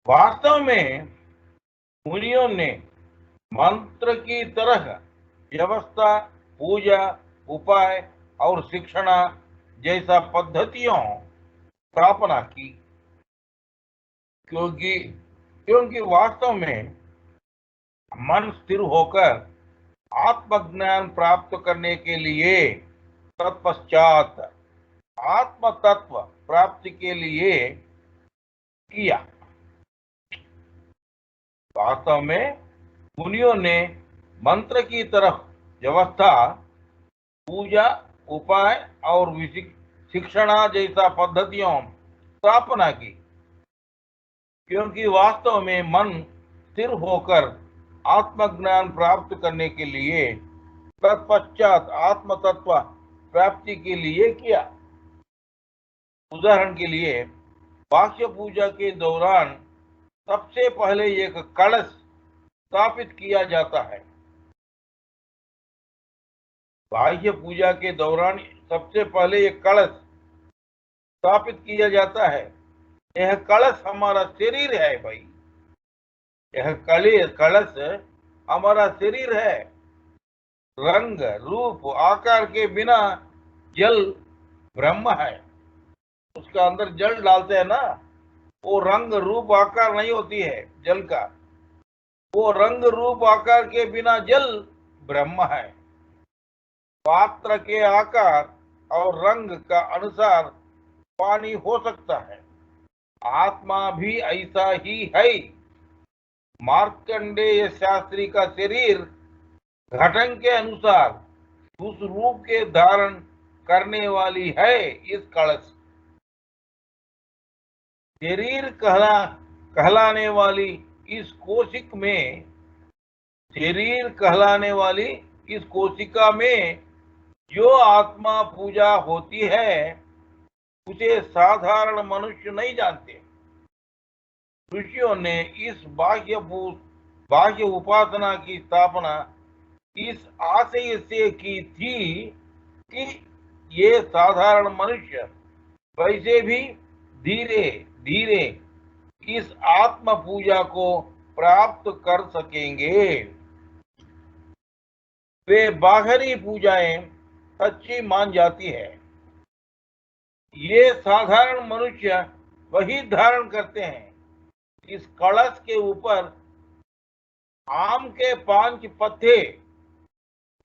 वास्तव में मुनियों ने मंत्र की तरह व्यवस्था, पूजा, उपाय और शिक्षणा जैसा पद्धतियों स्थापना की, क्योंकि क्योंकि वास्तव में मन स्थिर होकर आत्मज्ञान प्राप्त करने के लिए, तत्पश्चात आत्म तत्व प्राप्ति के लिए किया। वास्तव में मुनियों ने मंत्र की तरफ व्यवस्था, पूजा, उपाय और शिक्षणा जैसा पद्धतियों स्थापना की, क्योंकि वास्तव में मन स्थिर होकर आत्मज्ञान प्राप्त करने के लिए, तत्पश्चात आत्म तत्व प्राप्ति के लिए किया। उदाहरण के लिए, बाह्य पूजा के दौरान सबसे पहले एक कलश स्थापित किया जाता है। बाह्य पूजा के दौरान सबसे पहले एक कलश स्थापित किया जाता है। यह कलश हमारा शरीर है भाई, यह कलश हमारा शरीर है। रंग, रूप, आकार के बिना जल ब्रह्म है। उसका अंदर जल डालते हैं ना, वो रंग रूप आकार नहीं होती है जल का, वो रंग रूप आकार के बिना जल ब्रह्म है। पात्र के आकार और रंग का अनुसार पानी हो सकता है। आत्मा भी ऐसा ही है। मार्कंडेय शास्त्री का शरीर घटन के अनुसार उस रूप के धारण करने वाली है इस कलश। शरीर कहलाने वाली इस कोशिक में, शरीर कहलाने वाली इस कोशिका में जो आत्मा पूजा होती है, उसे साधारण मनुष्य नहीं जानते। ऋषियों ने इस बाह्य उपासना की स्थापना इस आशय से की थी कि ये साधारण मनुष्य वैसे भी धीरे धीरे इस आत्म पूजा को प्राप्त कर सकेंगे। वे बाहरी पूजाएं सच्ची मान जाती है। ये साधारण मनुष्य वही धारण करते हैं। इस कलश के ऊपर आम के 5 पत्ते,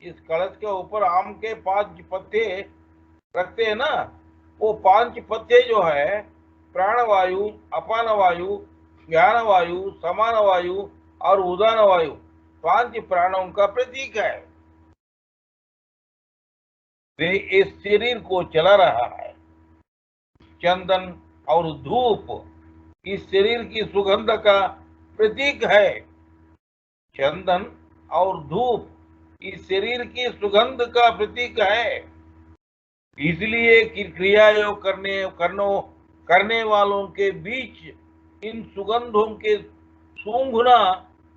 इस कलश के ऊपर आम के 5 पत्ते रखते हैं ना, वो 5 पत्ते जो है प्राणवायु, अपान वायु, ज्ञान वायु, समान वायु और उदान वायु, 5 प्राणों का प्रतीक है। वे इस शरीर को चला रहा है। चंदन और धूप इस शरीर की सुगंध का प्रतीक है। चंदन और धूप इस शरीर की सुगंध का प्रतीक है। इसलिए क्रिया योग करने वालों के बीच इन सुगंधों के सूंघना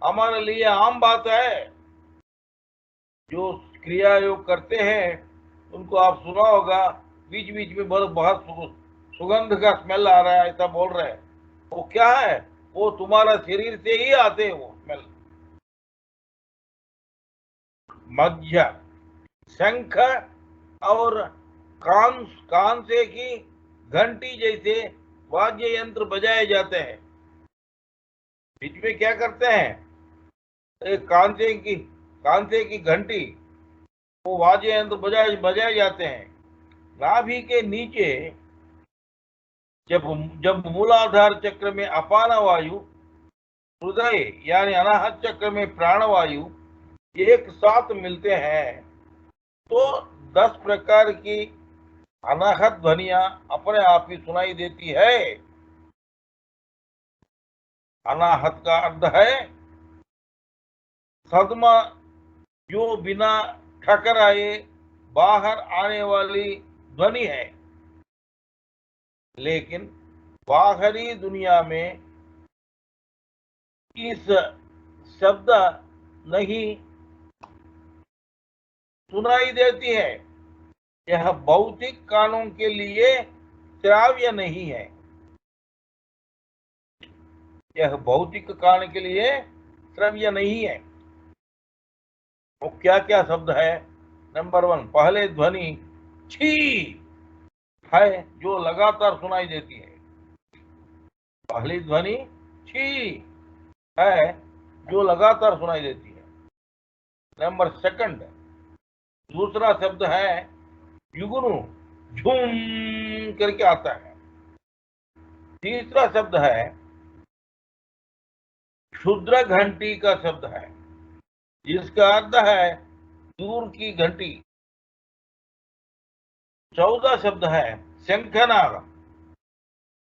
हमारे लिए आम बात है। जो क्रिया योग करते हैं उनको आप सुना होगा, बीच बीच में बहुत सुगंध का स्मेल आ रहा है, ऐसा बोल रहे हैं। वो क्या है? वो तुम्हारा शरीर से ही आते हैं वो स्मेल। मध्य, शंख और कान से की घंटी जैसे वाद्य यंत्र बजाए जाते हैं। बीच में क्या करते हैं? एक कान से की घंटी, वो वाद्य यंत्र बजाए जाते हैं। नाभि के नीचे जब मूलाधार चक्र में अपान वायु, हृदय यानी अनाहत चक्र में प्राणवायु एक साथ मिलते हैं तो 10 प्रकार की अनाहत ध्वनियां अपने आप ही सुनाई देती है। अनाहत का अर्थ है सदमा, जो बिना ठकराए बाहर आने वाली ध्वनि है। लेकिन बाहरी दुनिया में इस शब्द नहीं सुनाई देती है। यह भौतिक कानों के लिए श्राव्य नहीं है। यह भौतिक कारण के लिए श्रव्य नहीं है। वो क्या क्या शब्द है? नंबर 1, पहले ध्वनि छी है जो लगातार सुनाई देती है। पहली ध्वनि छी है जो लगातार सुनाई देती है। नंबर 2, दूसरा शब्द है युगनू, झूम करके आता है। तीसरा शब्द है क्षुद्र घंटी का शब्द है, जिसका अर्थ है दूर की घंटी। चौथा शब्द है शंखनादम।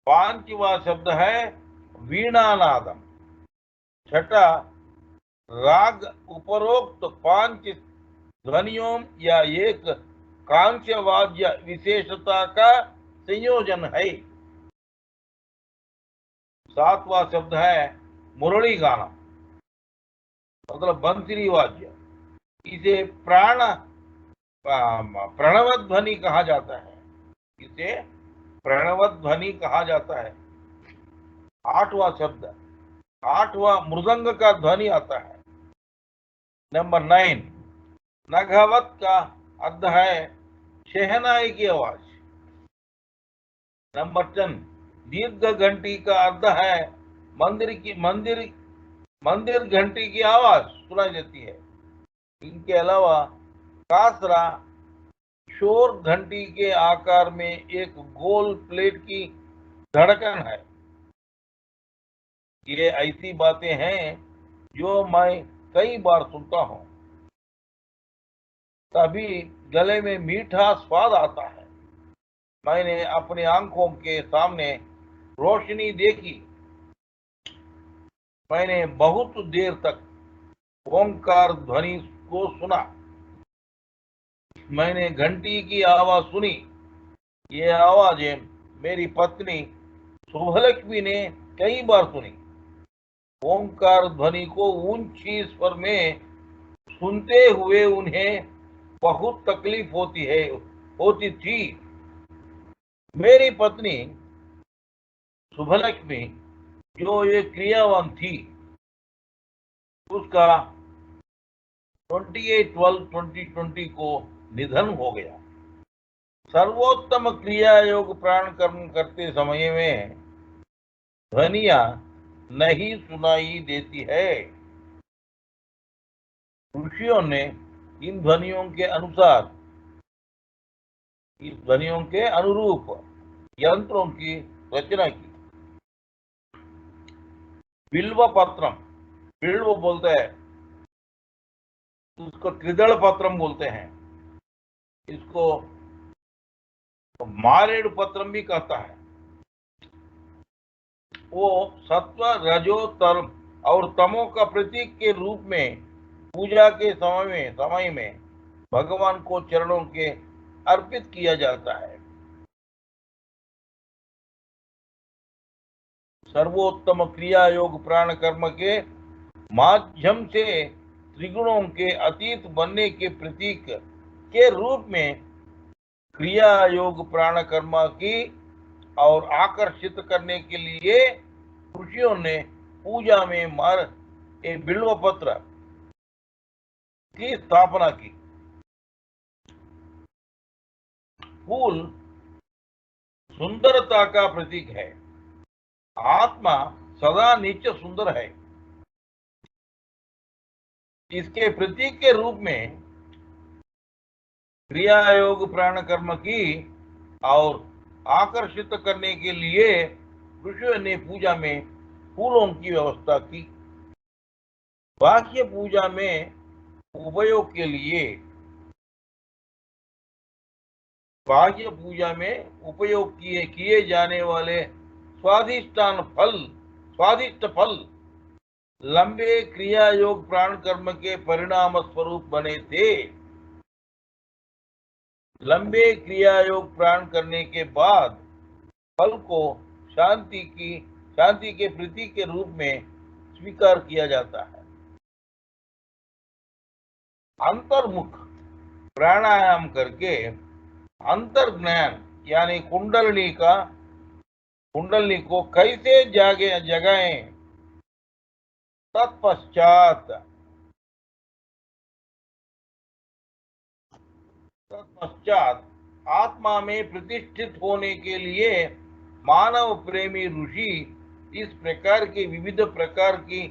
पांचवा शब्द है वीणानादम। छठा, राग उपरोक्त 5 ध्वनियों या एक कांस्य वाद्य विशेषता का संयोजन है। सातवां शब्द है मुरली गाना, मतलब बंसरी वाद्य। इसे प्रणव ध्वनि कहा जाता है। इसे प्रणव ध्वनि कहा जाता है। आठवां शब्द, आठवां मृदंग का ध्वनि आता है। नंबर 9, नघवत का अर्थ है शहनाई की आवाज। नंबर 10, दीर्घ घंटी का अर्थ है मंदिर घंटी की आवाज सुनाई देती है। इनके अलावा कासरा शोर घंटी के आकार में एक गोल प्लेट की धड़कन है। ये ऐसी बातें हैं जो मैं कई बार सुनता हूं, तभी गले में मीठा स्वाद आता है। मैंने अपनी आंखों के सामने रोशनी देखी। मैंने बहुत देर तक ओंकार ध्वनि को सुना। मैंने घंटी की आवाज सुनी। ये आवाजें मेरी पत्नी शुभलक्ष्मी ने कई बार सुनी। ओंकार ध्वनि को ऊंची स्वर में सुनते हुए उन्हें बहुत तकलीफ होती थी। मेरी पत्नी शुभलक्ष्मी, जो ये क्रियावान थी, उसका 28/12/2020 को निधन हो गया। सर्वोत्तम क्रिया योग प्राण कर्म करते समय में ध्वनिया नहीं सुनाई देती है। ऋषियों ने इन ध्वनियों के अनुसार, इस ध्वनियों के अनुरूप यंत्रों की रचना की। बिल्व पत्रम, बिल्व बोलते हैं, उसको त्रिदल पत्रम बोलते हैं। इसको मारेड़ पत्रम भी कहता है। वो सत्व रजो तम और तमो का प्रतीक के रूप में पूजा के समय में भगवान को चरणों के अर्पित किया जाता है। सर्वोत्तम क्रिया योग प्राण कर्म के माध्यम से त्रिगुणों के अतीत बनने के प्रतीक के रूप में क्रिया योग प्राण कर्म की और आकर्षित करने के लिए ऋषियों ने पूजा में बिल्व पत्र की स्थापना की। फूल सुंदरता का प्रतीक है। आत्मा सदा नित्य सुंदर है। इसके प्रतीक के रूप में क्रिया योग प्राण कर्म की और आकर्षित करने के लिए ऋषियों ने पूजा में फूलों की व्यवस्था की। बाह्य पूजा में उपयोग के लिए, बाह्य पूजा में उपयोग किए जाने वाले स्वादिष्ट फल लंबे क्रिया योग प्राण कर्म के परिणाम स्वरूप बने थे। लंबे क्रिया योग प्राण करने के बाद फल को शांति के प्रतीक के रूप में स्वीकार किया जाता है। अंतर्मुख प्राणायाम करके अंतर्ज्ञान यानी कुंडलनी को कैसे जगाएं, तत्पश्चात आत्मा में प्रतिष्ठित होने के लिए मानव प्रेमी ऋषि इस प्रकार की विविध प्रकार की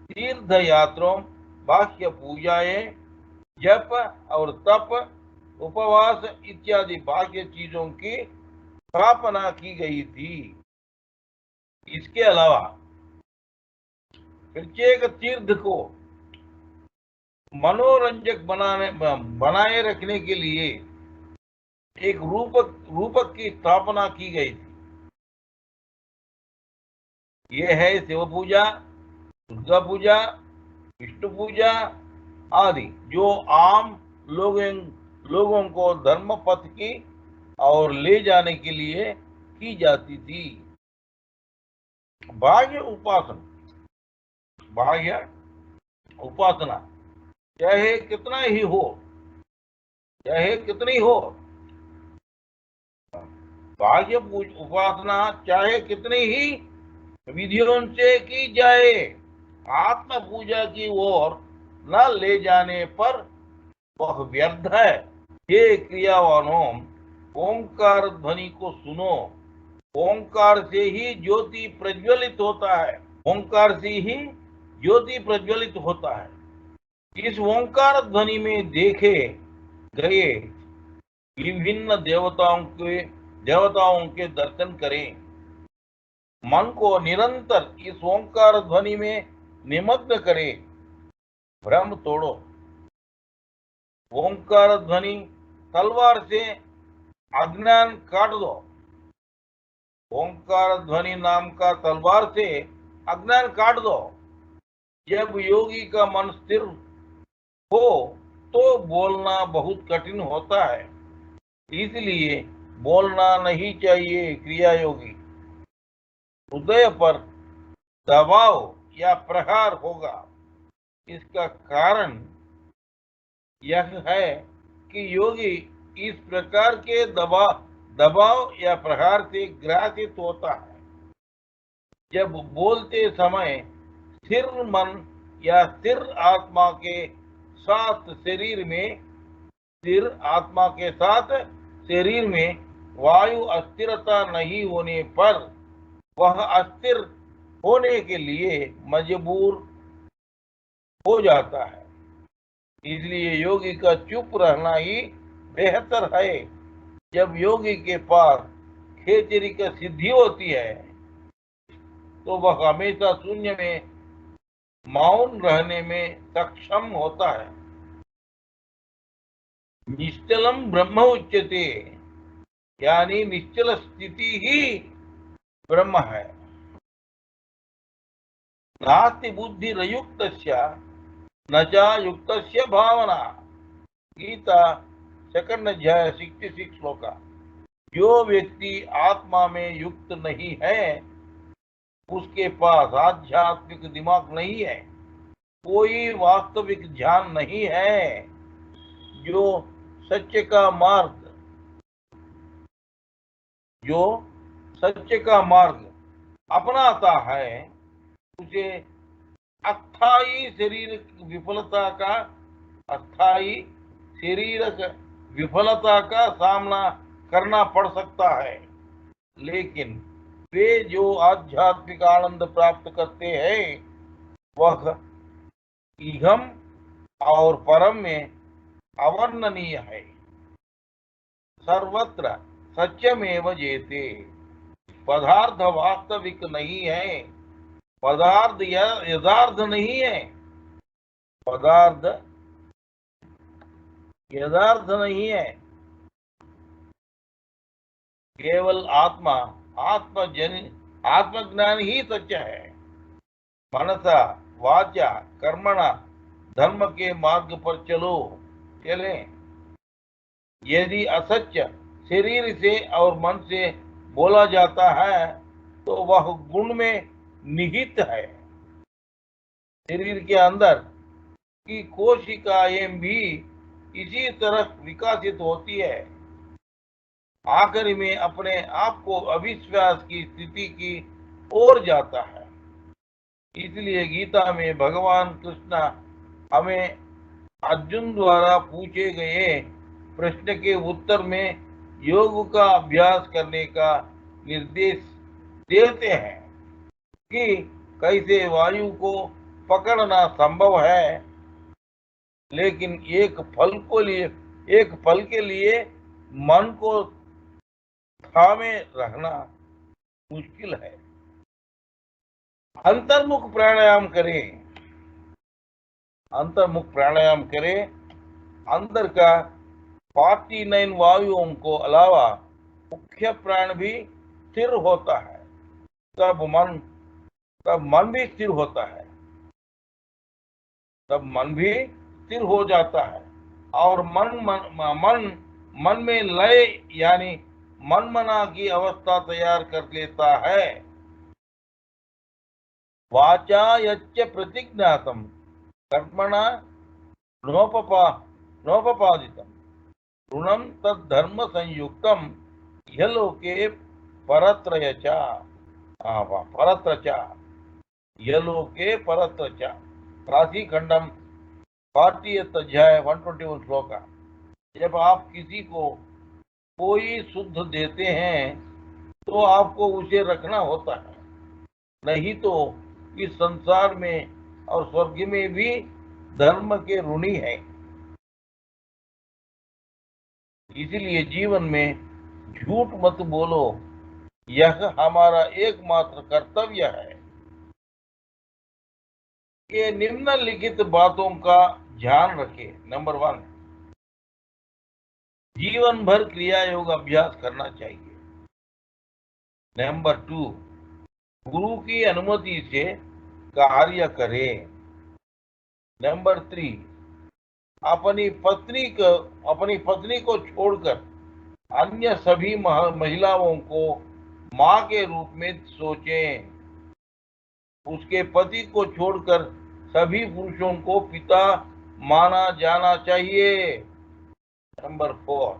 तीर्थ यात्राओं, बाह्य पूजाएं, जप और तप, उपवास इत्यादि बाह्य चीजों की स्थापना की गई थी। इसके अलावा प्रत्येक तीर्थ को मनोरंजक बनाए रखने के लिए एक रूपक की स्थापना की गई थी। ये है शिव पूजा, दुर्गा पूजा, विष्णु पूजा आदि, जो आम लोगों को धर्म पथ की और ले जाने के लिए की जाती थी। बाह्य उपासना चाहे कितनी हो, बाह्य उपासना चाहे कितनी ही विधियों से की जाए, आत्म पूजा की ओर न ले जाने पर वह व्यर्थ है। हे क्रियावानों, ओंकार ध्वनि को सुनो। ओंकार से ही ज्योति प्रज्वलित होता है। ओंकार से ही ज्योति प्रज्वलित होता है। इस ओंकार ध्वनि में देखे गए विभिन्न देवताओं के दर्शन करें। मन को निरंतर इस ओंकार ध्वनि में निमग्न करें। भ्रम तोड़ो। ओंकार ध्वनि तलवार से अज्ञान काट दो। ओंकार ध्वनि नाम का तलवार से अज्ञान काट दो। जब योगी का मन स्थिर हो तो बोलना बहुत कठिन होता है, इसलिए बोलना नहीं चाहिए। क्रिया योगी हृदय पर दबाव या प्रहार होगा। इसका कारण यह है कि योगी इस प्रकार के दबाव या प्रहार से ग्रासित होता है। जब बोलते समय स्थिर मन या स्थिर आत्मा के साथ शरीर में वायु अस्थिरता नहीं होने पर वह अस्थिर होने के लिए मजबूर हो जाता है। इसलिए योगी का चुप रहना ही बेहतर है। जब योगी के पास खेचरी की सिद्धि होती है तो वह हमेशा शून्य में मौन रहने में सक्षम होता है। निश्चलम ब्रह्म उच्यते, यानी निश्चल स्थिति ही ब्रह्म है। नास्ति बुद्धिरयुक्तस्य न च युक्तस्य भावना। गीता 2nd अध्याय 66 श्लोका। जो व्यक्ति आत्मा में युक्त नहीं है उसके पास आध्यात्मिक दिमाग नहीं है, कोई वास्तविक ध्यान नहीं है। जो सत्य का मार्ग अपनाता है उसे अस्थायी शारीरिक विफलता का सामना करना पड़ सकता है, लेकिन वे जो आध्यात्मिक आनंद प्राप्त करते हैं वह इहम और परम में अवर्णनीय है। सर्वत्र सत्यमेव जयते। पदार्थ वास्तविक नहीं है, पदार्थ यथार्थ नहीं है, पदार्थ यथार्थ नहीं है। केवल आत्मज्ञान ही सत्य है। मनसा वाचा कर्मणा धर्म के मार्ग पर चले। यदि असत्य शरीर से और मन से बोला जाता है तो वह गुण में निहित है। शरीर के अंदर की कोशिकाएं भी इसी तरह विकसित होती है। आखिर में अपने आप को अविश्वास की स्थिति की ओर जाता है। इसलिए गीता में भगवान कृष्ण हमें अर्जुन द्वारा पूछे गए प्रश्न के उत्तर में योग का अभ्यास करने का निर्देश देते हैं कि कैसे वायु को पकड़ना संभव है, लेकिन एक पल के लिए मन को थामे रखना मुश्किल है। अंतर्मुख प्राणायाम करें, अंतर्मुख प्राणायाम करें। अंदर का 49 वायुओं को अलावा मुख्य प्राण भी स्थिर होता है, तब मन भी स्थिर होता है, तब मन भी स्थिर हो जाता है और मन में लय यानी मनमना की अवस्था तैयार कर लेता है। वाचा यच्च प्रतिज्ञातम कर्मणा नोपपादितम ऋणम तद्धर्म संयुक्तम यलोके परत्र च परत्र च यलोके परत्र च। राशि खंडम 40th अध्याय 121 श्लोक। जब आप किसी को कोई शुद्ध देते हैं तो आपको उसे रखना होता है, नहीं तो इस संसार में और स्वर्ग में भी धर्म के ऋणी है। इसलिए जीवन में झूठ मत बोलो, यह हमारा एकमात्र कर्तव्य है। ये निम्नलिखित बातों का ध्यान रखें। नंबर 1, जीवन भर क्रिया योग अभ्यास करना चाहिए। नंबर 2, गुरु की अनुमति से कार्य करें। नंबर 3, अपनी पत्नी को छोड़कर अन्य सभी महिलाओं को मां के रूप में सोचें। उसके पति को छोड़कर सभी पुरुषों को पिता माना जाना चाहिए। नंबर 4,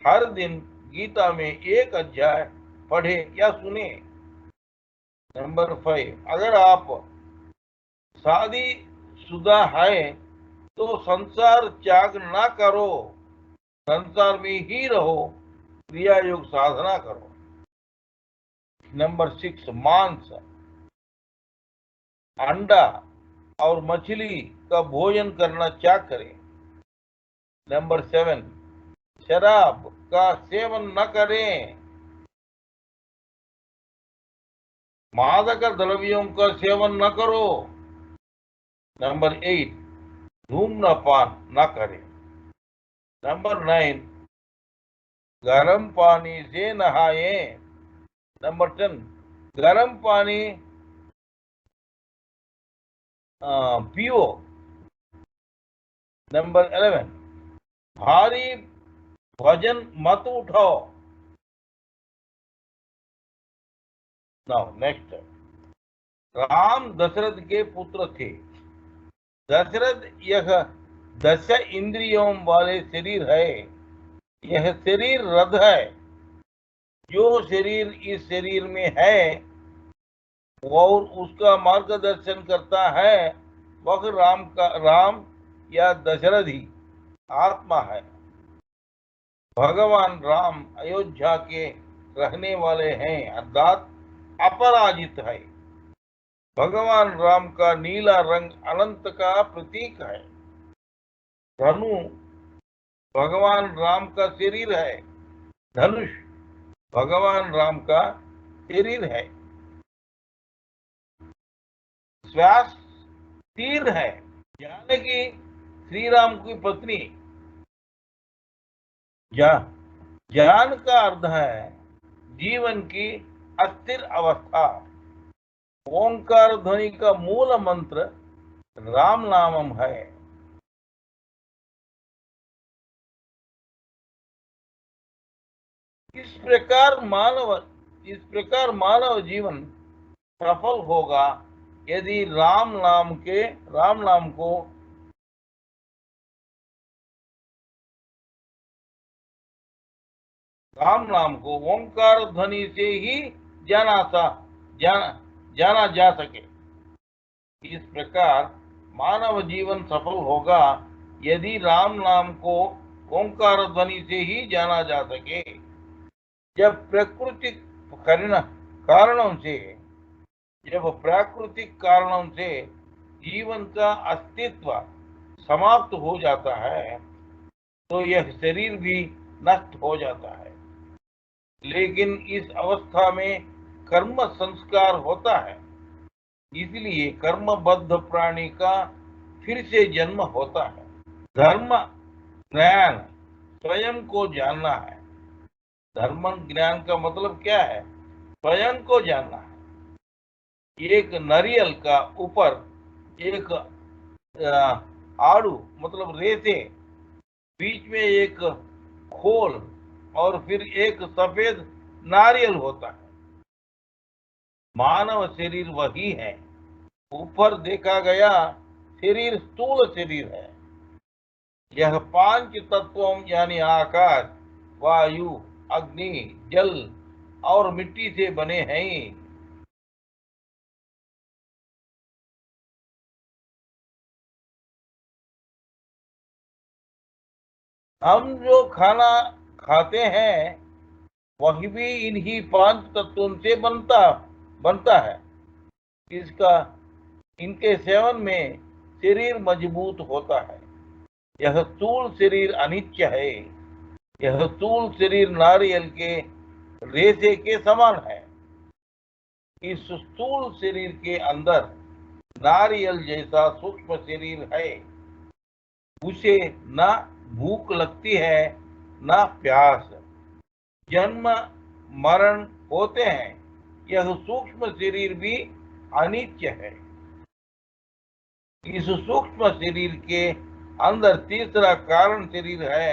हर दिन गीता में एक अध्याय पढ़े या सुने। नंबर 5, अगर आप शादीशुदा है तो संसार त्याग ना करो, संसार में ही रहो, क्रिया योग साधना करो। नंबर 6, मांस, अंडा और मछली का भोजन करना त्याग करें। नंबर 7, शराब का सेवन न करें, मादक द्रव्यों का सेवन न करो। नंबर 8, धूम्रपान न करें। नंबर 9, गर्म पानी से नहाएं। नंबर 10, गर्म पानी पियो। नंबर 11, भारी वजन मत उठाओ। नाउ नेक्स्ट, राम दशरथ के पुत्र थे। दशरथ यह 10 इंद्रियों वाले शरीर है। यह शरीर रथ है। जो शरीर इस शरीर में है और उसका मार्गदर्शन करता है वह राम या दशरथ ही आत्मा है। भगवान राम अयोध्या के रहने वाले हैं, अर्थात अपराजित है। भगवान राम का नीला रंग अनंत का प्रतीक है। धनु भगवान राम का शरीर है। धनुष भगवान राम का शरीर है। श्वास तीर है। जानकी श्री राम की पत्नी। ज्ञान का अर्थ है जीवन की अस्थिर अवस्था। ओंकार ध्वनि का मूल मंत्र राम नामम है। इस प्रकार मानव जीवन सफल होगा यदि राम नाम को ओंकार ध्वनि से ही जाना जा सके। इस प्रकार मानव जीवन सफल होगा यदि राम नाम को ओंकार ध्वनि से ही जाना जा सके। जब प्राकृतिक कारणों से जब प्राकृतिक कारणों से जीवन का अस्तित्व समाप्त हो जाता है तो यह शरीर भी नष्ट हो जाता है। लेकिन इस अवस्था में कर्म संस्कार होता है, इसलिए कर्मबद्ध प्राणी का फिर से जन्म होता है। धर्म ज्ञान स्वयं को जानना है। धर्म ज्ञान का मतलब क्या है? स्वयं को जानना है। एक नारियल का ऊपर एक आड़ू मतलब रेसे, बीच में एक खोल और फिर एक सफेद नारियल होता है। मानव शरीर वही है। ऊपर देखा गया शरीर स्थूल शरीर है। यह पांच तत्वों यानी आकाश, वायु, अग्नि, जल और मिट्टी से बने हैं। हम जो खाना खाते हैं वह भी इन्हीं पांच तत्वों से बनता है। इसका इनके सेवन में शरीर मजबूत होता है। यह स्थूल शरीर अनित्य है। यह स्थूल शरीर नारियल के रेशे के समान है। इस स्थूल शरीर के अंदर नारियल जैसा सूक्ष्म शरीर है। उसे न भूख लगती है न प्यास। जन्म मरण होते हैं। यह सूक्ष्म शरीर भी अनित्य है। इस सूक्ष्म शरीर के अंदर तीसरा कारण शरीर है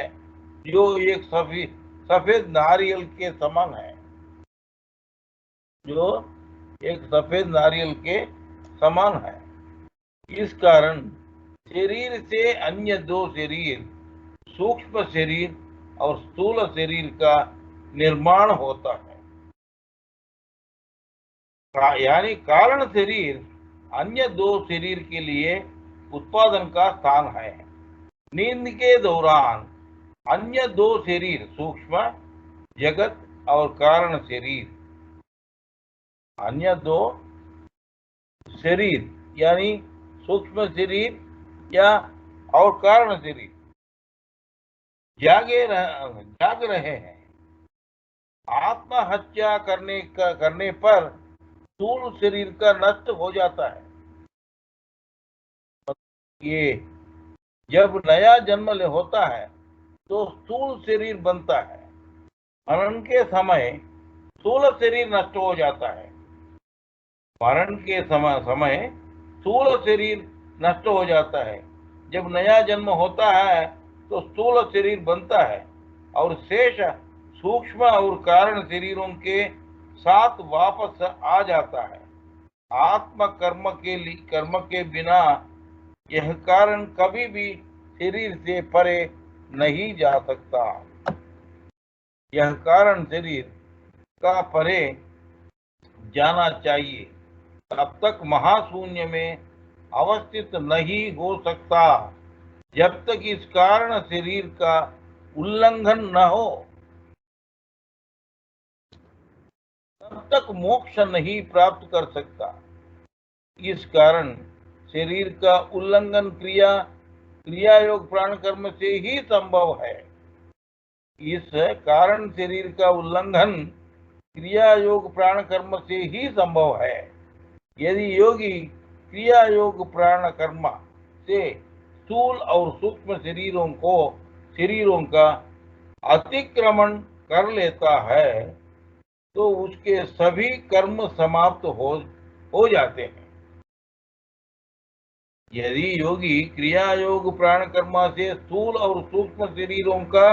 जो एक सफेद नारियल के समान है। जो एक सफेद नारियल के समान है। इस कारण शरीर से अन्य दो शरीर, सूक्ष्म शरीर और स्थूल शरीर का निर्माण होता है। यानी कारण शरीर अन्य दो शरीर के लिए उत्पादन का स्थान है। नींद के दौरान अन्य दो शरीर, सूक्ष्म जगत और कारण शरीर, अन्य दो शरीर यानी सूक्ष्म शरीर या और कारण शरीर जाग रहे हैं। आत्महत्या करने पर स्थूल शरीर का नष्ट हो जाता है। ये जब नया जन्म होता है तो स्थूल शरीर बनता है। मरण के समय स्थूल शरीर नष्ट हो जाता है। मरण के समय स्थूल शरीर नष्ट हो जाता है। जब नया जन्म होता है तो स्थूल शरीर बनता है और शेष सूक्ष्म और कारण शरीरों के साथ वापस आ जाता है। आत्म कर्म के बिना यह कारण कभी भी शरीर से परे नहीं जा सकता। यह कारण शरीर का परे जाना चाहिए तब तक महाशून्य में अवस्थित नहीं हो सकता। जब तक इस कारण शरीर का उल्लंघन न हो तब तक मोक्ष नहीं प्राप्त कर सकता। इस कारण शरीर का उल्लंघन क्रिया योग प्राण कर्म से ही संभव है। इस कारण शरीर का उल्लंघन क्रिया योग प्राण कर्म से ही संभव है। यदि योगी क्रिया योग प्राण कर्म से स्थूल और सूक्ष्म शरीरों का अतिक्रमण कर लेता है तो उसके सभी कर्म समाप्त हो जाते हैं। यदि योगी क्रिया योग प्राण कर्म से स्थूल और सूक्ष्म शरीरों का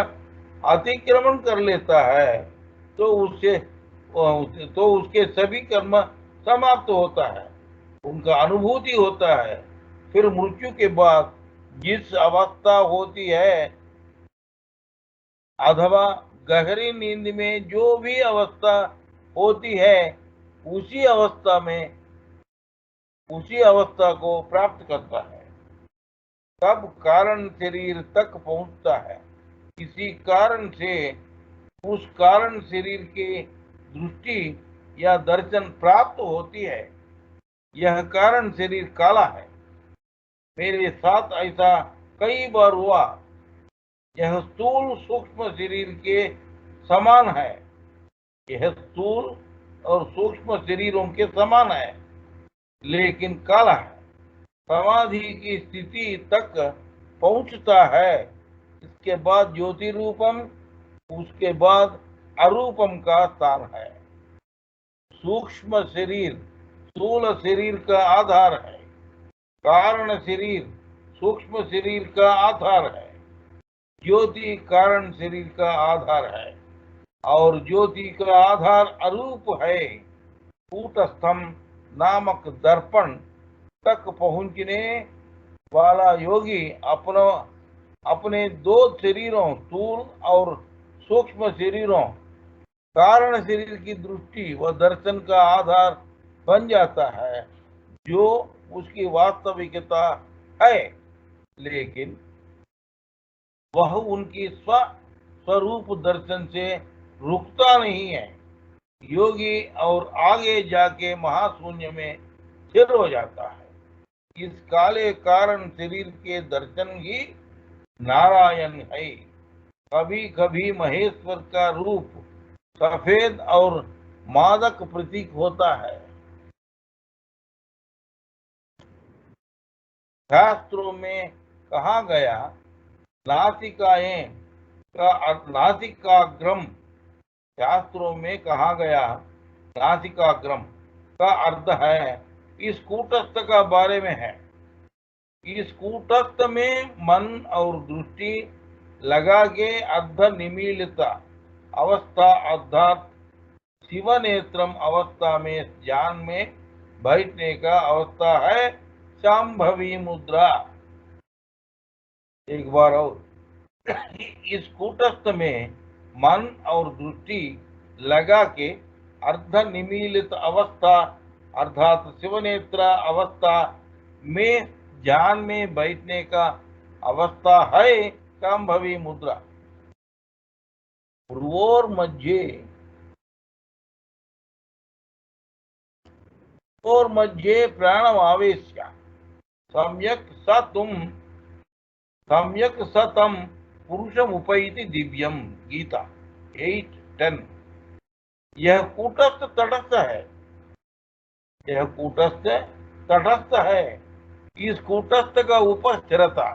अतिक्रमण कर लेता है तो उसके सभी कर्म समाप्त होता है। उनका अनुभूति होता है। फिर मृत्यु के बाद जिस अवस्था होती है अथवा गहरी नींद में जो भी अवस्था होती है उसी अवस्था में उसी अवस्था को प्राप्त करता है, तब कारण शरीर तक पहुंचता है। किसी कारण से उस कारण शरीर के दृष्टि या दर्शन प्राप्त होती है। यह कारण शरीर काला है। मेरे साथ ऐसा कई बार हुआ। यह स्थूल सूक्ष्म शरीर के समान है। यह स्थूल और सूक्ष्म शरीरों के समान है, लेकिन काला है। समाधि की स्थिति तक पहुंचता है। इसके बाद ज्योति रूपम, उसके बाद अरूपम का स्थान है। सूक्ष्म शरीर स्थूल शरीर का आधार है। कारण शरीर सूक्ष्म शरीर का आधार है। ज्योति कारण शरीर का आधार है और ज्योति का आधार अरूप है। कूटस्थम नामक दर्पण तक पहुंचने वाला योगी अपने दो शरीरों स्थूल और सूक्ष्म शरीरों कारण शरीर की दृष्टि व दर्शन का आधार बन जाता है, जो उसकी वास्तविकता है, लेकिन वह उनकी स्वरूप दर्शन से रुकता नहीं है। योगी और आगे जाके महाशून्य में स्थिर हो जाता है। इस काले कारण शरीर के दर्शन ही नारायण है। कभी कभी महेश्वर का रूप सफेद और मादक प्रतीक होता है। शास्त्रों में कहा गया नासिकाएं नासिकाग्रम शास्त्रों में कहा गया नासिकाग्रम का अर्थ है इस कूटस्थ का बारे में है। इस कूटस्थ में मन और दृष्टि लगा के अर्ध निमीलिता अवस्था अर्थात शिव नेत्रम अवस्था में ज्ञान में बैठने का अवस्था है। शांभवी मुद्रा। एक बार और इस कूटस्थ में मन और दृष्टि लगा के अर्ध निमीलित अवस्था अर्थात शिवनेत्र अवस्था में ध्यान में बैठने का अवस्था है शांभवी मुद्रा। भ्रुवोर्मध्ये प्राणमावेश्य सम्यक सतम पुरुषमुपैति दिव्यम। गीता 8:10। यह कूटस्थ तटस्थ है। यह कूटस्थ तटस्थ है। इस कूटस्थ का ऊपर स्थिरता,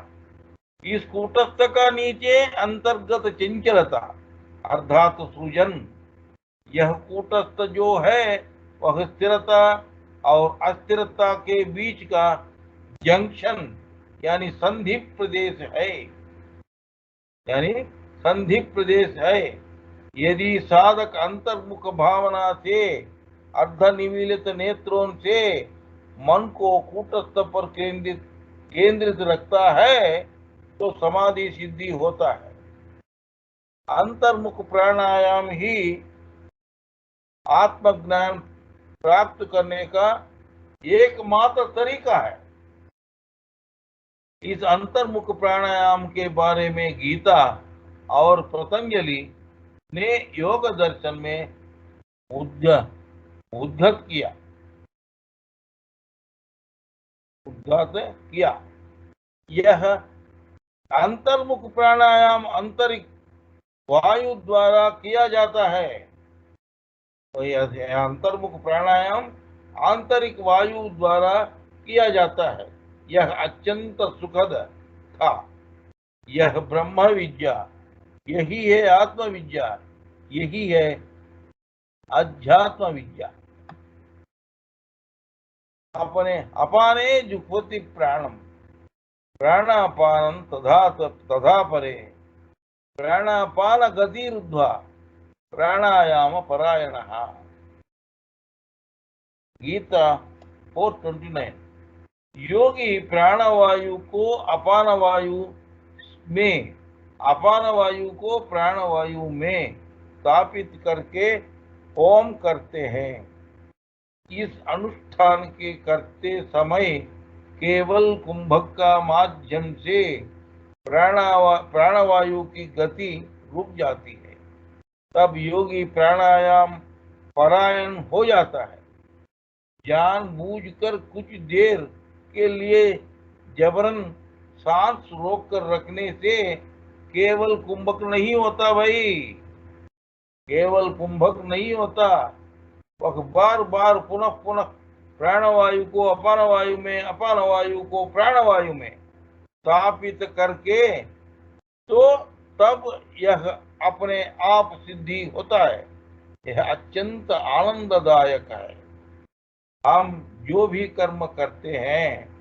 इस कूटस्थ का नीचे अंतर्गत चंचलता अर्थात सृजन। यह कूटस्थ जो है वह स्थिरता और अस्थिरता के बीच का जंक्शन यानी संधि प्रदेश है। यानी संधि प्रदेश है। यदि साधक अंतर्मुख भावना से अर्ध निमीलित नेत्रों से मन को कूटस्थ पर केंद्रित रखता है तो समाधि सिद्धि होता है। अंतर्मुख प्राणायाम ही आत्मज्ञान प्राप्त करने का एकमात्र तरीका है। इस अंतर्मुख प्राणायाम के बारे में गीता और पतंजलि ने योग दर्शन में उद्धत किया। यह अंतर्मुख प्राणायाम आंतरिक वायु द्वारा किया जाता है। तो यह अंतर्मुख प्राणायाम आंतरिक वायु द्वारा किया जाता है। यह अत्यंत सुखद था। यह ब्रह्म विद्या, यही है आत्म विद्या, यही है अध्यात्म विद्या। अपने अपाने जुह्वति प्राणम प्राणापानं तथा परे प्राणापान गतिरुद्ध्वा प्राणायाम परायणः। गीता 4:29। योगी प्राणवायु को अपान वायु में, अपान वायु को प्राणवायु में स्थापित करके ओम करते हैं। इस अनुष्ठान के करते समय केवल कुंभक का माध्यम से प्राणवायु की गति रुक जाती है। तब योगी प्राणायाम परायण हो जाता है। जानबूझकर कुछ देर के लिए जबरन सांस रोक कर रखने से केवल कुंभक नहीं होता भाई, केवल कुंभक नहीं होता। वह बार बार पुनः पुनः प्राणवायु को अपान वायु में, अपान वायु को प्राणवायु में स्थापित करके तो तब यह अपने आप सिद्धि होता है। यह अत्यंत आनंददायक है। हम जो भी कर्म करते हैं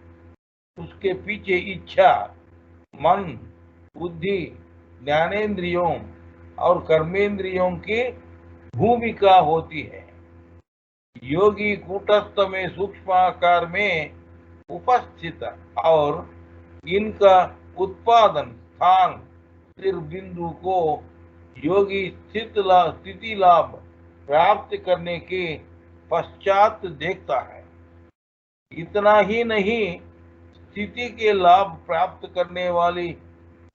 उसके पीछे इच्छा, मन, बुद्धि, ज्ञानेंद्रियों और कर्मेंद्रियों की भूमिका होती है। योगी कूटस्थ में सूक्ष्म आकार में उपस्थित और इनका उत्पादन स्थान स्थिर बिंदु को योगी स्थिति लाभ प्राप्त करने के पश्चात देखता है। इतना ही नहीं, स्थिति के लाभ प्राप्त करने वाली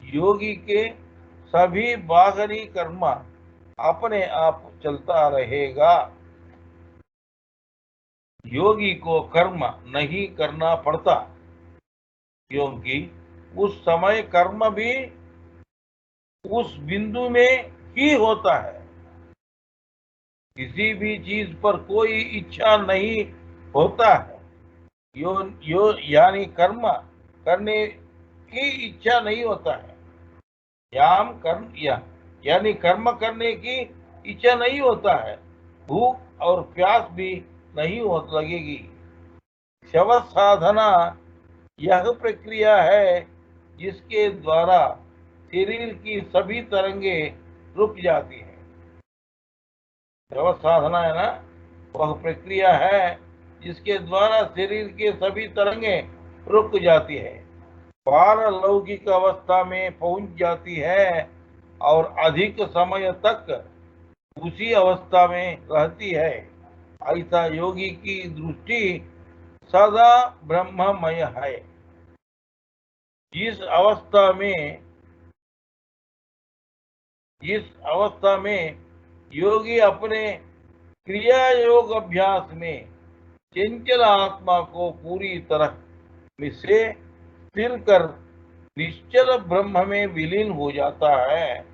योगी के सभी बाहरी कर्म अपने आप चलता रहेगा। योगी को कर्म नहीं करना पड़ता, क्योंकि उस समय कर्म भी उस बिंदु में ही होता है। किसी भी चीज पर कोई इच्छा नहीं होता है। यानी कर्म करने की इच्छा नहीं होता है। यानी कर्म करने की इच्छा नहीं होता है। भूख और प्यास भी नहीं हो लगेगी। शव साधना यह प्रक्रिया है जिसके द्वारा शरीर की सभी तरंगे रुक जाती है। शव साधना है ना, वह प्रक्रिया है जिसके द्वारा शरीर के सभी तरंगे रुक जाती है, पारलौकिक अवस्था में पहुंच जाती है और अधिक समय तक उसी अवस्था में रहती है। ऐसा योगी की दृष्टि सदा ब्रह्ममय है। जिस अवस्था में योगी अपने क्रिया योग अभ्यास में चंचल आत्मा को पूरी तरह से स्थिर कर निश्चल ब्रह्म में विलीन हो जाता है।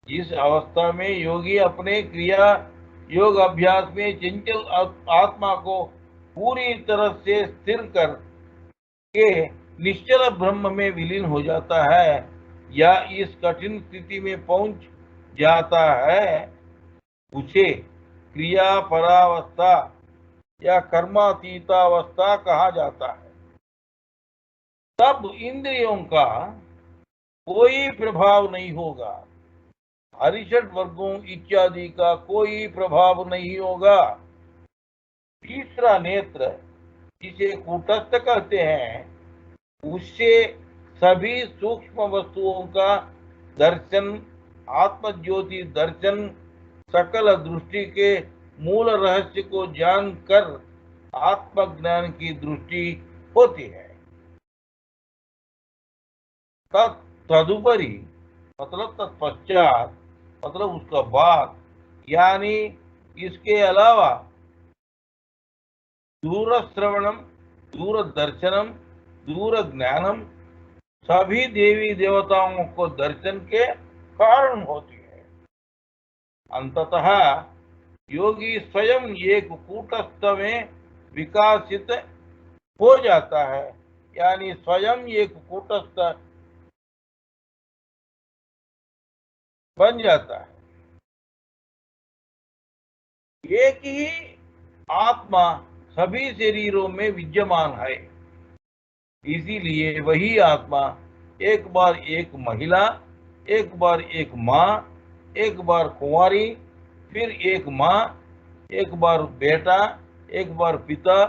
जिस अवस्था में योगी अपने क्रिया योग अभ्यास में चंचल आत्मा को पूरी तरह से स्थिर कर के निश्चल ब्रह्म में विलीन हो जाता है या इस कठिन स्थिति में पहुंच जाता है, उसे क्रिया परावस्था या कर्मातीतावस्था कहा जाता है। तब इंद्रियों का कोई प्रभाव नहीं होगा, हरिषड वर्गों इत्यादि का कोई प्रभाव नहीं होगा। तीसरा नेत्र, जिसे कूटस्थ कहते हैं, उससे सभी सूक्ष्म वस्तुओं का दर्शन, आत्मज्योति दर्शन, सकल दृष्टि के मूल रहस्य को जानकर आत्मज्ञान की दृष्टि होती है। तदुपरि मतलब तत्पश्चात मतलब उसका बाद, यानी इसके अलावा दूर श्रवणम, दूर दर्शनम, दूर ज्ञानम सभी देवी देवताओं को दर्शन के कारण होती है। अंततः योगी स्वयं एक कूटस्थ में विकासित हो जाता है, यानी स्वयं एक कूटस्थ बन जाता है। एक ही आत्मा सभी शरीरों में विद्यमान है, इसीलिए वही आत्मा एक बार एक महिला, एक बार एक माँ, एक बार कुंवारी, फिर एक माँ, एक बार बेटा, एक बार पिता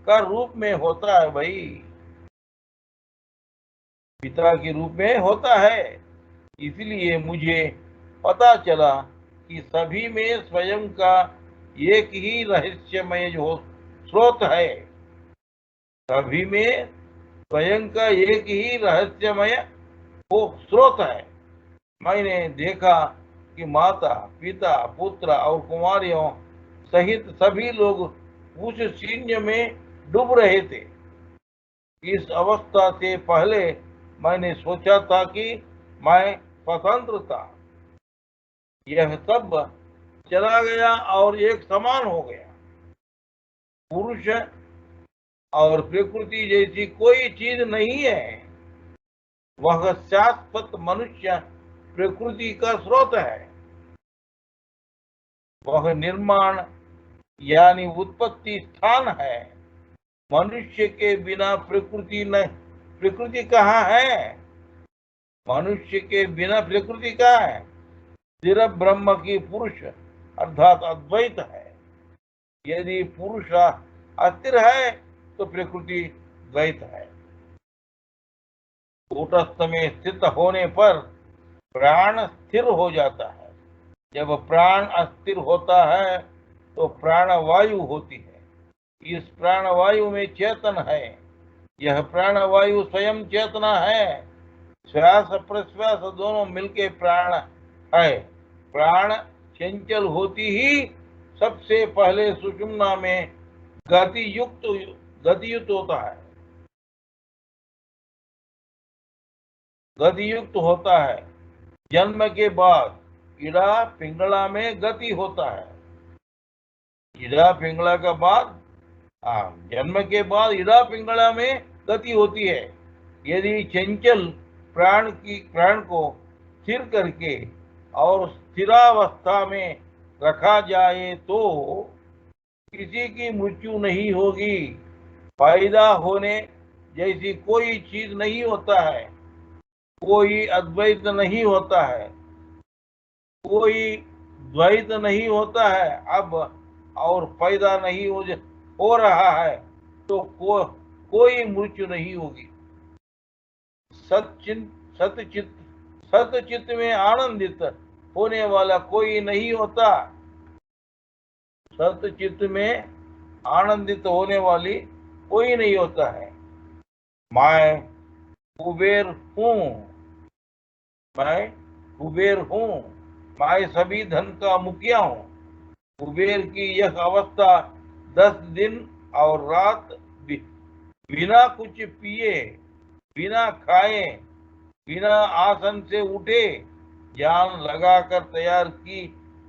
का रूप में होता है भाई, पिता के रूप में होता है। इसलिए मुझे पता चला कि सभी में स्वयं का एक ही रहस्यमय स्रोत है। सभी में स्वयं का एक ही रहस्यमय वो स्रोत है। मैंने देखा कि माता, पिता, पुत्र और कुमारियों सहित सभी लोग उस शून्य में डूब रहे थे। इस अवस्था से पहले मैंने सोचा था कि मैं स्वतंत्र था। यह सब चला गया और एक समान हो गया। पुरुष और प्रकृति जैसी कोई चीज नहीं है। वह शाश्वत मनुष्य प्रकृति का स्रोत है। वह निर्माण यानी उत्पत्ति स्थान है। मनुष्य के बिना प्रकृति कहाँ है? मनुष्य के बिना प्रकृति कहाँ है? सिर्फ ब्रह्म की पुरुष अर्थात अद्वैत है। यदि पुरुष अस्थिर है तो प्रकृति द्वैत है। कूटस्थ में स्थित होने पर प्राण स्थिर हो जाता है। जब प्राण अस्थिर होता है तो प्राणवायु होती है। इस प्राणवायु में चेतन है। यह प्राणवायु स्वयं चेतना है। श्वास प्रश्वास दोनों मिलके प्राण है। प्राण चंचल होती ही सबसे पहले सुषुम्ना में गतियुक्त होता है। गतियुक्त होता है। जन्म के बाद इड़ा पिंगला में गति होता है। इड़ा पिंगला का बाद जन्म के बाद इड़ा पिंगला में गति होती है। यदि चंचल प्राण को स्थिर करके और स्थिरावस्था में रखा जाए तो किसी की मृत्यु नहीं होगी। पैदा होने जैसी कोई चीज नहीं होता है। कोई अद्वैत नहीं होता है। कोई द्वैत नहीं होता है। अब और पैदा नहीं हो रहा है तो कोई मृत्यु नहीं होगी। सतचित में आनंदित होने वाला कोई नहीं होता। सतचित में आनंदित होने वाली कोई नहीं होता है। मैं कुबेर हूँ। मैं कुबेर हूँ। मैं सभी धन का मुखिया हूँ। कुबेर की यह अवस्था 10 दिन और रात बिना कुछ पिए, बिना खाए, बिना आसन से उठे जान लगाकर तैयार की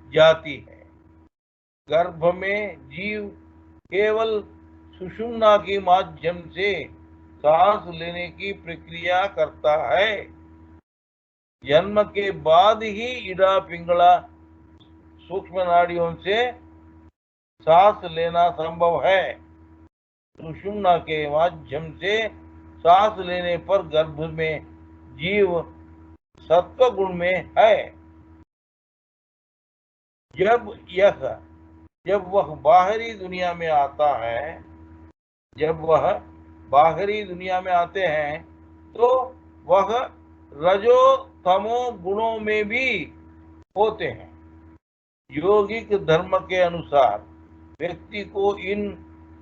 जाती है। गर्भ में जीव केवल सुषुम्ना के माध्यम से सांस लेने की प्रक्रिया करता है। जन्म के बाद ही इड़ा पिंगला सूक्ष्म नाड़ियों से सांस लेना संभव है। सुषुम्ना के माध्यम से सांस लेने पर गर्भ में जीव सत्व गुण में है। जब वह बाहरी दुनिया में आता है, जब वह बाहरी दुनिया में आते हैं तो वह रजो तमो गुणों में भी होते हैं। योगिक धर्म के अनुसार व्यक्ति को इन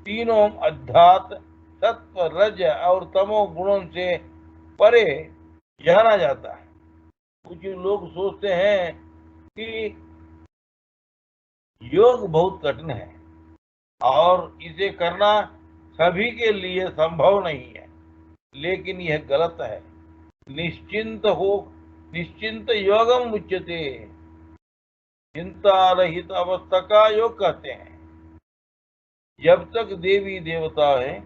तीनों अध्यात्म, सत्व, रज और तमो गुणों से परे जाना जाता है। कुछ लोग सोचते हैं कि योग बहुत कठिन है और इसे करना सभी के लिए संभव नहीं है, लेकिन यह गलत है। निश्चिंत योगम उच्यते। चिंता रहित अवस्था का योग कहते हैं। जब तक देवी देवता है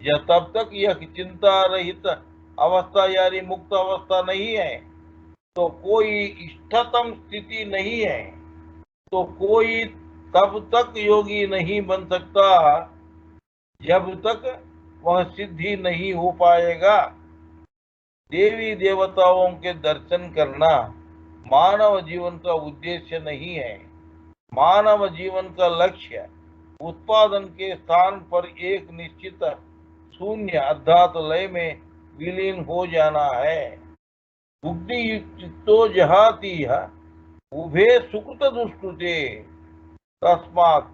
या तब तक यह चिंता रहित अवस्था यानी मुक्त अवस्था नहीं है तो कोई इष्टतम स्थिति नहीं है। तो कोई तब तक योगी नहीं बन सकता जब तक वह सिद्धि नहीं हो पाएगा। देवी देवताओं के दर्शन करना मानव जीवन का उद्देश्य नहीं है। मानव जीवन का लक्ष्य उत्पादन के स्थान पर एक निश्चित शून्य अर्थात लय में विलीन हो जाना है। बुद्धि युक्तो जहाति उभे सुकृत दुष्कृते तस्मात्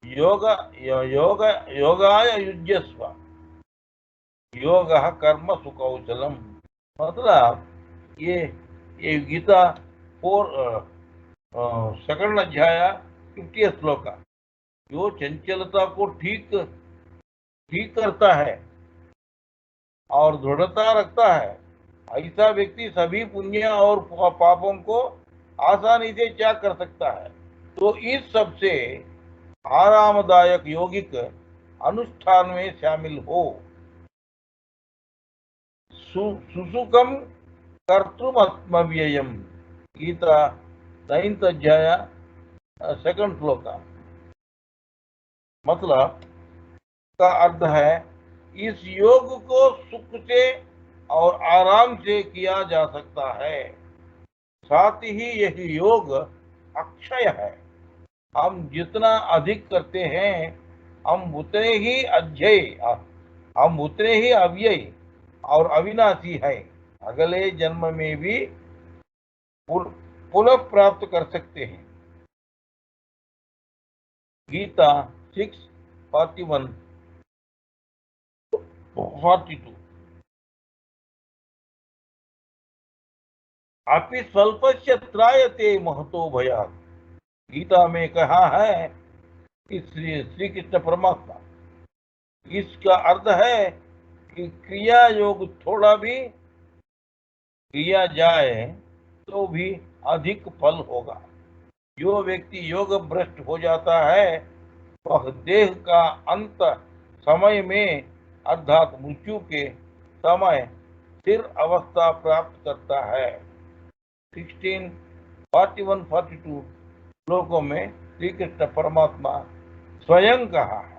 योग योग योगाय युज्यस्व योग कर्म सुकौशलम। मतलब ये गीता 4 सेकंड अध्याय 50 श्लोक, जो चंचलता को ठीक ठीक करता है और दृढ़ता रखता है, ऐसा व्यक्ति सभी पुण्य और पापों को आसानी से त्याग कर सकता है। तो इस सबसे आरामदायक योगिक अनुष्ठान में शामिल हो। सुसुखम कर्तुमव्ययम, गीता 9th अध्याय 2nd श्लोक। मतलब का अर्थ है, इस योग को सुख से और आराम से किया जा सकता है। साथ ही यह योग अक्षय है। हम जितना अधिक करते हैं, हम उतने ही अध्यय हम उतने ही अव्यय और अविनाशी है। अगले जन्म में भी पुनः प्राप्त कर सकते हैं। गीता 6:41 42। अपि स्वल्पस्य त्रायते महतो भयात्। गीता में कहा है कि श्री कृष्ण परमात्मा, इसका अर्थ है कि क्रिया योग थोड़ा भी किया जाए तो भी अधिक फल होगा। जो व्यक्ति योग भ्रष्ट हो जाता है, वह देह का अंत समय में अर्थात मृत्यु के समय स्थिर अवस्था प्राप्त करता है। 16, 41, 42 श्लोकों में श्री कृष्ण परमात्मा स्वयं कहा है।